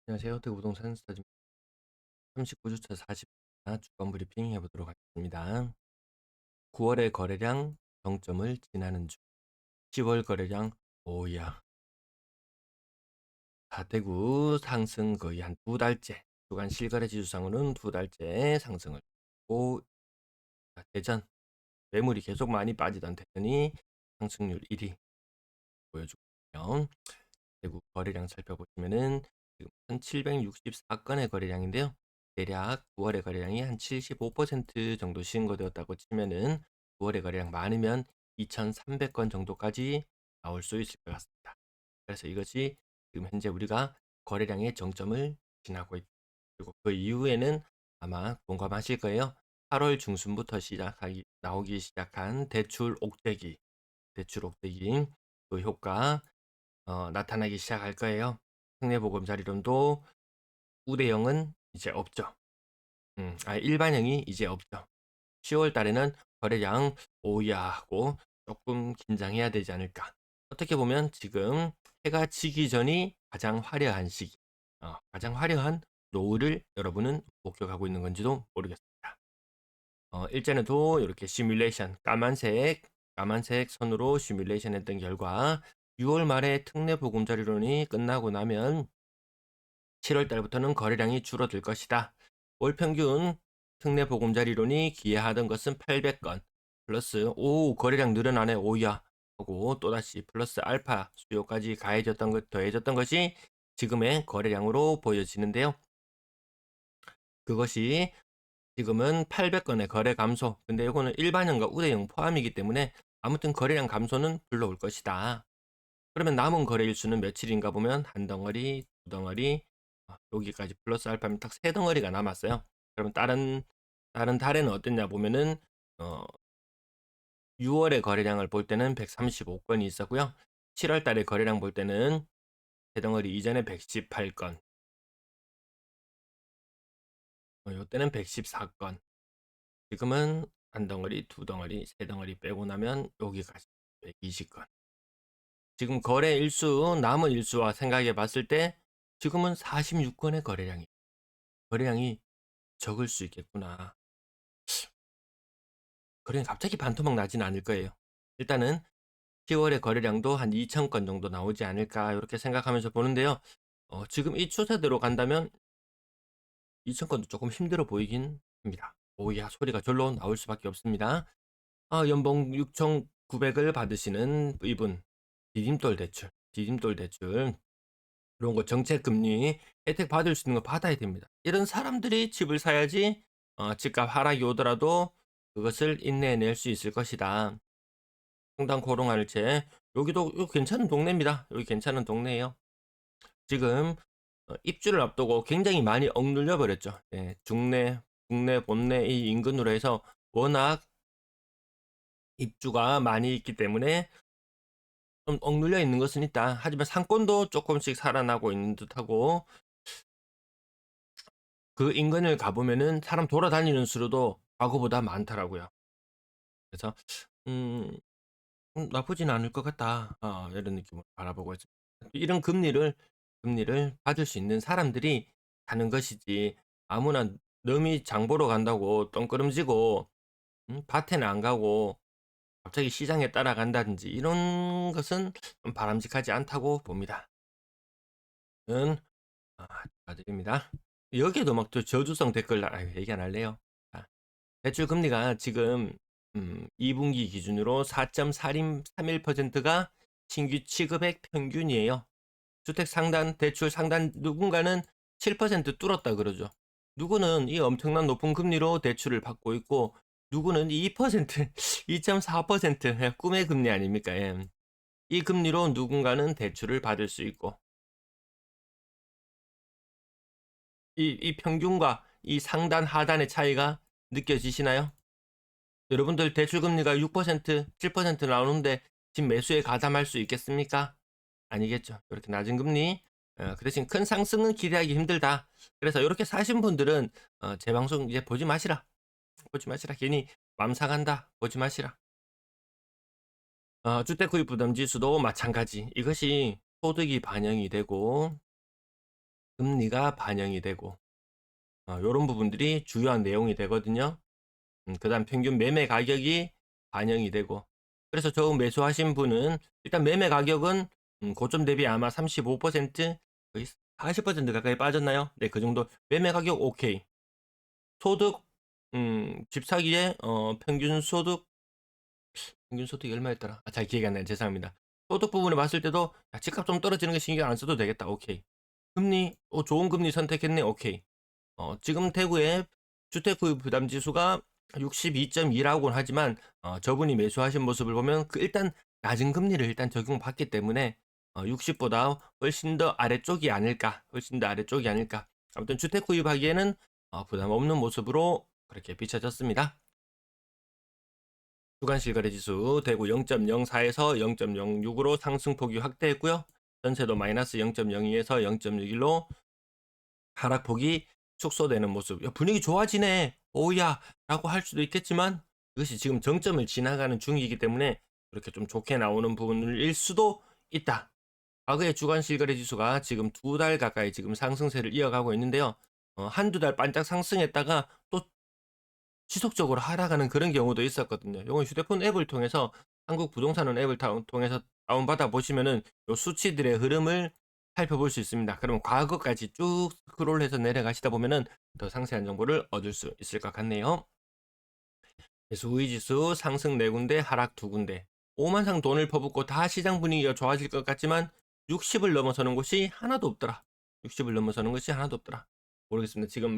안녕하세요. 대구부동산 스타즈입니다. 39주차 40차 주간 브리핑 해보도록 하겠습니다. 9월의 거래량 정점을 지나는 중. 10월 거래량 오야. 대구 상승 거의 한 두 달째. 주간 실거래 지수상으로는 두 달째 상승을 하고, 대전 매물이 계속 많이 빠지던 대전이 상승률 1위 보여주고 있고요. 대구 거래량 살펴보시면은 지금 1764건의 거래량인데요. 대략 9월의 거래량이 한 75% 정도 신고되었다고 치면은 9월의 거래량 많으면 2300건 정도까지 나올 수 있을 것 같습니다. 그래서 이것이 지금 현재 우리가 거래량의 정점을 지나고 있다. 그리고 그 이후에는 아마 공감하실 거예요. 8월 중순부터 나오기 시작한 대출 옥대기 그 효과 나타나기 시작할 거예요. 특례보금자리론도 우대형은 이제 없죠. 일반형이 이제 없죠. 10월 달에는 거래량 오야 하고 조금 긴장해야 되지 않을까. 어떻게 보면 지금 해가 지기 전이 가장 화려한 시기, 가장 화려한 노을을 여러분은 목격하고 있는 건지도 모르겠습니다. 일전에도 이렇게 시뮬레이션, 까만색 선으로 시뮬레이션 했던 결과 6월 말에 특례 보금자리론이 끝나고 나면 7월 달부터는 거래량이 줄어들 것이다. 월 평균 특례 보금자리론이 기여하던 것은 800건 플러스 거래량 늘어나네 오야 하고 또다시 플러스 알파 수요까지 더해졌던 것이 지금의 거래량으로 보여지는데요. 그것이 지금은 800건의 거래 감소. 근데 이거는 일반형과 우대형 포함이기 때문에 아무튼 거래량 감소는 불러올 것이다. 그러면 남은 거래 일수는 며칠인가 보면 한 덩어리, 두 덩어리, 여기까지 플러스 알파면 딱 세 덩어리가 남았어요. 그러면 다른 달에는 어땠냐 보면은 6월의 거래량을 볼 때는 135건이 있었고요. 7월 달에 거래량 볼 때는 세 덩어리 이전에 118건, 이때는 114건. 지금은 한 덩어리, 두 덩어리, 세 덩어리 빼고 나면 여기까지 120건. 지금 거래 일수, 남은 일수와 생각해 봤을 때 지금은 46건의 거래량이 적을 수 있겠구나. 거래량이 갑자기 반토막 나지는 않을 거예요. 일단은 10월의 거래량도 한 2,000건 정도 나오지 않을까 이렇게 생각하면서 보는데요. 지금 이 추세대로 간다면 2,000건도 조금 힘들어 보이긴 합니다. 오야 소리가 절로 나올 수밖에 없습니다. 연봉 6,900을 받으시는 이분, 디딤돌 대출 그런 거 정책금리 혜택 받을 수 있는 거 받아야 됩니다. 이런 사람들이 집을 사야지 집값 하락이 오더라도 그것을 인내해낼 수 있을 것이다. 성당 고롱할채 여기도 괜찮은 동네입니다. 여기 괜찮은 동네예요. 지금 입주를 앞두고 굉장히 많이 억눌려 버렸죠. 예, 국내 본내 이 인근으로 해서 워낙 입주가 많이 있기 때문에 좀 억눌려 있는 것은 있다. 하지만 상권도 조금씩 살아나고 있는 듯하고 그 인근을 가보면은 사람 돌아다니는 수로도 과거보다 많더라고요. 그래서 음, 나쁘진 않을 것 같다. 이런 느낌으로 바라보고 있습니다. 이런 금리를 받을 수 있는 사람들이 가는 것이지 아무나 남이 장 보러 간다고 똥끄름지고 밭에는 안 가고 갑자기 시장에 따라간다든지 이런 것은 좀 바람직하지 않다고 봅니다. 은 축하드립니다. 여기에도 막 또 저주성 댓글 얘기 안 할래요. 대출 금리가 지금 2분기 기준으로 4.31%가 신규 취급액 평균이에요. 주택 상단, 대출 상단 누군가는 7% 뚫었다 그러죠. 누구는 이 엄청난 높은 금리로 대출을 받고 있고 누구는 2%, 2.4% 꿈의 금리 아닙니까? 예. 이 금리로 누군가는 대출을 받을 수 있고 이 평균과 이 상단 하단의 차이가 느껴지시나요? 여러분들 대출 금리가 6%, 7% 나오는데 집 매수에 가담할 수 있겠습니까? 아니겠죠. 이렇게 낮은 금리, 그 대신 큰 상승은 기대하기 힘들다. 그래서 이렇게 사신 분들은 제 방송 이제 보지 마시라. 보지 마시라. 괜히 맘 상한다. 보지 마시라. 주택 구입 부담 지수도 마찬가지. 이것이 소득이 반영이 되고 금리가 반영이 되고 요런 부분들이 주요한 내용이 되거든요. 그다음 평균 매매 가격이 반영이 되고, 그래서 처음 매수하신 분은 일단 매매 가격은 고점 대비 아마 35% 거의 40% 가까이 빠졌나요? 네, 그 정도. 매매 가격 오케이. 소득 집 사기에 평균 소득이 얼마였더라? 잘 기억이 안 나요. 죄송합니다. 소득 부분을 봤을 때도 야, 집값 좀 떨어지는 거 신경 안 써도 되겠다. 오케이. 금리 좋은 금리 선택했네. 오케이. 지금 대구의 주택 구입 부담 지수가 62.2라고는 하지만 저분이 매수하신 모습을 보면 일단 낮은 금리를 일단 적용받기 때문에 60보다 훨씬 더 아래쪽이 아닐까, 훨씬 더 아래쪽이 아닐까. 아무튼 주택 구입하기에는 부담 없는 모습으로 그렇게 비춰졌습니다. 주간 실거래 지수 대구 0.04에서 0.06으로 상승폭이 확대했고요. 전체도 마이너스 0.02에서 0.61로 하락폭이 축소되는 모습. 야, 분위기 좋아지네. 오야. 라고 할 수도 있겠지만 이것이 지금 정점을 지나가는 중이기 때문에 그렇게 좀 좋게 나오는 부분일 수도 있다. 과거의 주간 실거래 지수가 지금 2달 가까이 지금 상승세를 이어가고 있는데요. 한두 달 반짝 상승했다가 또 지속적으로 하락하는 그런 경우도 있었거든요. 요건 휴대폰 앱을 통해서 한국 부동산원 앱을 통해서 다운받아 보시면은 요 수치들의 흐름을 살펴볼 수 있습니다. 그러면 과거까지 쭉 스크롤해서 내려가시다 보면은 더 상세한 정보를 얻을 수 있을 것 같네요. 지수 우위지수 상승 4군데, 하락 2군데. 오만상 돈을 퍼붓고 다 시장 분위기가 좋아질 것 같지만 60을 넘어서는 곳이 하나도 없더라. 60을 넘어서는 것이 하나도 없더라. 모르겠습니다. 지금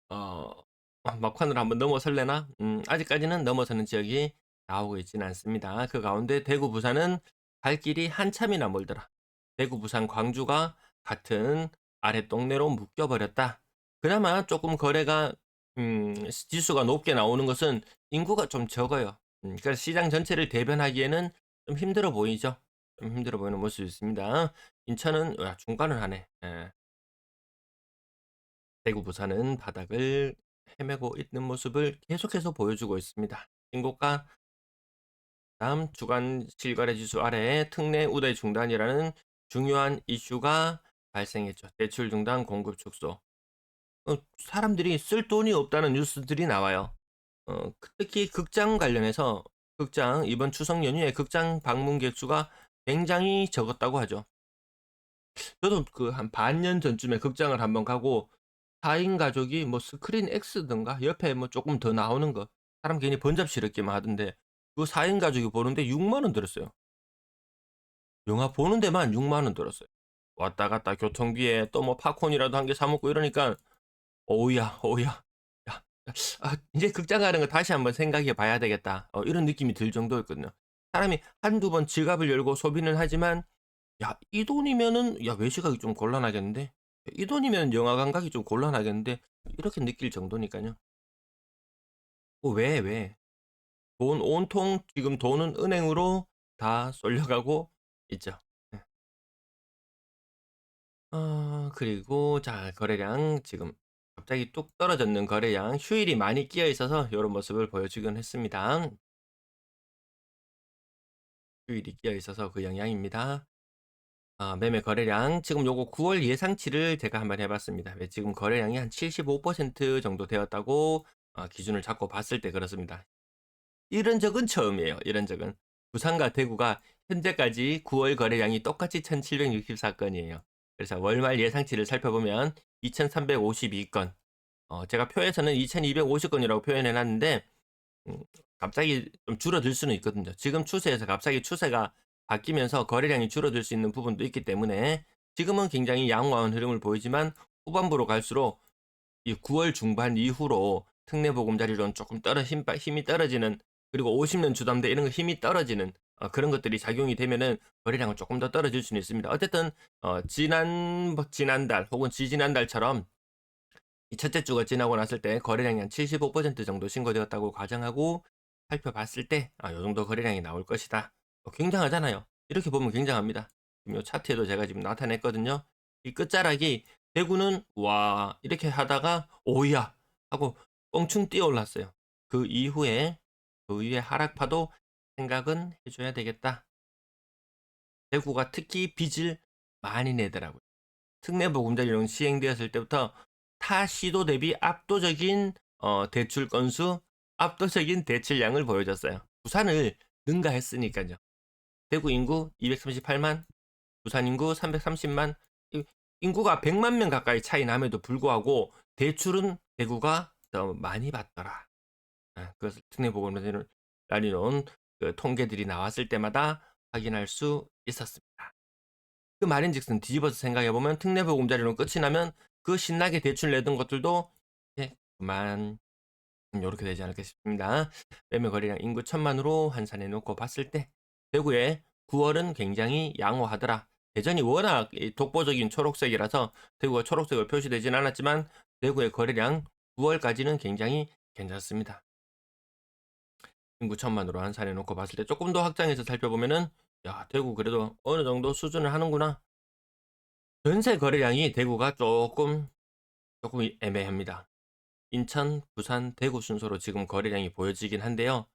어, 막판으로 한번 넘어설래나? 아직까지는 넘어서는 지역이 나오고 있지는 않습니다. 그 가운데 대구, 부산은 갈 길이 한참이나 멀더라. 대구, 부산, 광주가 같은 아랫동네로 묶여버렸다. 그나마 조금 거래가 지수가 높게 나오는 것은 인구가 좀 적어요. 그래서 시장 전체를 대변하기에는 좀 힘들어 보이죠. 좀 힘들어 보이는 모습이 있습니다. 인천은 중간을 하네. 예. 대구, 부산은 바닥을 헤매고 있는 모습을 계속해서 보여주고 있습니다. 신고가 다음 주간 실거래 지수 아래에 특례 우대 중단이라는 중요한 이슈가 발생했죠. 대출 중단, 공급 축소. 사람들이 쓸 돈이 없다는 뉴스들이 나와요. 특히 극장 관련해서 이번 추석 연휴에 극장 방문객 수가 굉장히 적었다고 하죠. 저도 그 한 반년 전쯤에 극장을 한번 가고 4인 가족이 뭐 스크린 X든가 옆에 뭐 조금 더 나오는 거 사람 괜히 번잡스럽게만 하던데 그 4인 가족이 보는데 6만 원 들었어요. 영화 보는 데만 6만 원 들었어요. 왔다 갔다 교통비에 또 뭐 팝콘이라도 한 개 사 먹고 이러니까 어우야, 어우야. 야, 이제 극장 가는 거 다시 한번 생각해 봐야 되겠다. 이런 느낌이 들 정도였거든요. 사람이 한두 번 지갑을 열고 소비는 하지만, 야, 이 돈이면은, 야, 외식하기 좀 곤란하겠는데? 이 돈이면 영화관 가기 좀 곤란하겠는데? 이렇게 느낄 정도니까요. 왜? 온통 지금 돈은 은행으로 다 쏠려가고 있죠. 네. 그리고 자, 거래량 지금 갑자기 뚝 떨어졌는 거래량, 휴일이 많이 끼어 있어서 이런 모습을 보여주긴 했습니다. 휴일이 끼어 있어서 그 영향입니다. 매매 거래량 지금 요거 9월 예상치를 제가 한번 해봤습니다. 왜 지금 거래량이 한 75% 정도 되었다고 기준을 잡고 봤을 때 그렇습니다. 이런 적은 처음이에요. 이런 적은. 부산과 대구가 현재까지 9월 거래량이 똑같이 1764건이에요. 그래서 월말 예상치를 살펴보면 2352건. 제가 표에서는 2250건이라고 표현해 놨는데 음 갑자기 좀 줄어들 수는 있거든요. 지금 추세에서 갑자기 추세가 바뀌면서 거래량이 줄어들 수 있는 부분도 있기 때문에 지금은 굉장히 양호한 흐름을 보이지만 후반부로 갈수록 이 9월 중반 이후로 특례 보금자리론 조금 힘이 떨어지는, 그리고 50년 주담대 이런 거 힘이 떨어지는 그런 것들이 작용이 되면은 거래량은 조금 더 떨어질 수는 있습니다. 어쨌든 지난달 혹은 지지난달처럼 이 첫째 주가 지나고 났을 때 거래량이 한 75% 정도 신고되었다고 가정하고 살펴봤을 때 요 정도 거래량이 나올 것이다. 굉장하잖아요. 이렇게 보면 굉장합니다. 지금 요 차트에도 제가 지금 나타냈거든요. 이 끝자락이 대구는 와 이렇게 하다가 오야 하고 껑충 뛰어 올랐어요. 그 이후에 하락파도 생각은 해줘야 되겠다. 대구가 특히 빚을 많이 내더라고요. 특례보금자리론 시행되었을 때부터 타 시도 대비 압도적인 대출 건수, 압도적인 대출량을 보여줬어요. 부산을 능가했으니까요. 대구 인구 238만, 부산 인구 330만, 인구가 100만 명 가까이 차이 남에도 불구하고 대출은 대구가 더 많이 받더라. 그것을 특례보금자리론 그 통계들이 나왔을 때마다 확인할 수 있었습니다. 그 말인즉슨 뒤집어서 생각해보면 특례보금자리론 끝이 나면 그 신나게 대출 내던 것들도 이제 그만 요렇게 되지 않을까 싶습니다. 매매 거래량 인구 1000만으로 환산해 놓고 봤을 때 대구의 9월은 굉장히 양호하더라. 대전이 워낙 독보적인 초록색이라서 대구가 초록색으로 표시되진 않았지만 대구의 거래량 9월까지는 굉장히 괜찮습니다. 인구 1000만으로 환산해 놓고 봤을 때 조금 더 확장해서 살펴보면은 야, 대구 그래도 어느 정도 수준을 하는구나. 전세 거래량이 대구가 조금 애매합니다. 인천, 부산, 대구 순서로 지금 거래량이 보여지긴 한데요.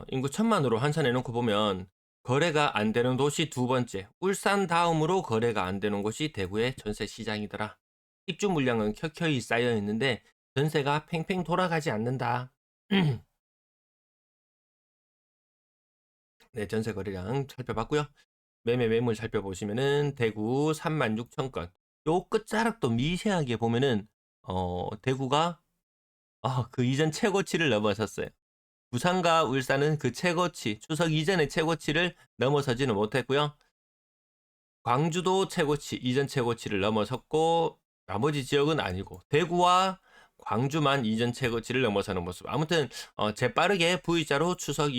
인구 1000만으로 환산해 놓고 보면 거래가 안 되는 도시 두 번째, 울산 다음으로 거래가 안 되는 곳이 대구의 전세 시장이더라. 입주 물량은 켜켜이 쌓여 있는데 전세가 팽팽 돌아가지 않는다. 네, 전세 거래량 살펴봤고요. 매매 매물 살펴보시면은 대구 36,000건. 요 끝자락도 미세하게 보면은 대구가 그 이전 최고치를 넘어섰어요. 부산과 울산은 그 최고치, 추석 이전의 최고치를 넘어서지는 못했고요. 광주도 최고치, 이전 최고치를 넘어섰고 나머지 지역은 아니고 대구와 광주만 이전 최고치를 넘어서는 모습. 아무튼 재빠르게 V자로 추석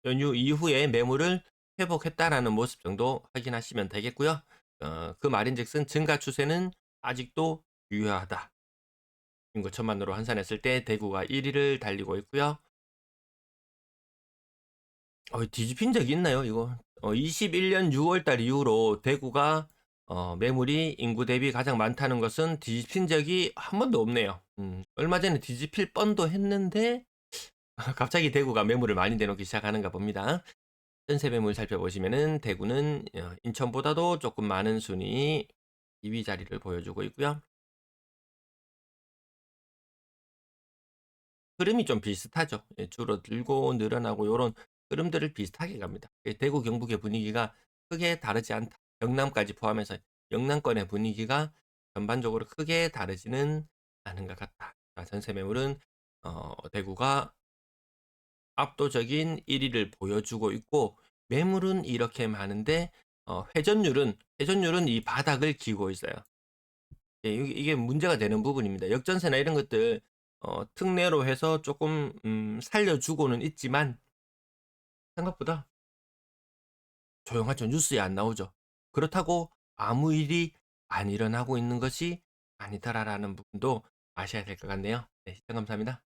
연휴 이후에 매물을 회복했다라는 모습 정도 확인하시면 되겠고요. 그 말인즉슨 증가 추세는 아직도 유효하다. 인구 1000만으로 환산했을 때 대구가 1위를 달리고 있고요. 뒤집힌 적이 있나요, 이거? 21년 6월달 이후로 대구가 매물이 인구 대비 가장 많다는 것은 뒤집힌 적이 한 번도 없네요. 얼마 전에 뒤집힐 뻔도 했는데 갑자기 대구가 매물을 많이 내놓기 시작하는가 봅니다. 전세 매물 살펴보시면은 대구는 인천보다도 조금 많은 순위 2위 자리를 보여주고 있고요. 흐름이 좀 비슷하죠. 예, 줄어들고 늘어나고 요런 흐름들을 비슷하게 갑니다. 예, 대구 경북의 분위기가 크게 다르지 않다. 영남까지 포함해서 영남권의 분위기가 전반적으로 크게 다르지는 않은 것 같다. 자, 전세 매물은 대구가 압도적인 1위를 보여주고 있고 매물은 이렇게 많은데 회전율은 이 바닥을 기고 있어요. 예, 이게 문제가 되는 부분입니다. 역전세나 이런 것들 특례로 해서 조금 살려주고는 있지만 생각보다 조용하죠. 뉴스에 안 나오죠. 그렇다고 아무 일이 안 일어나고 있는 것이 아니다라는 부분도 아셔야 될 것 같네요. 네, 시청 감사합니다.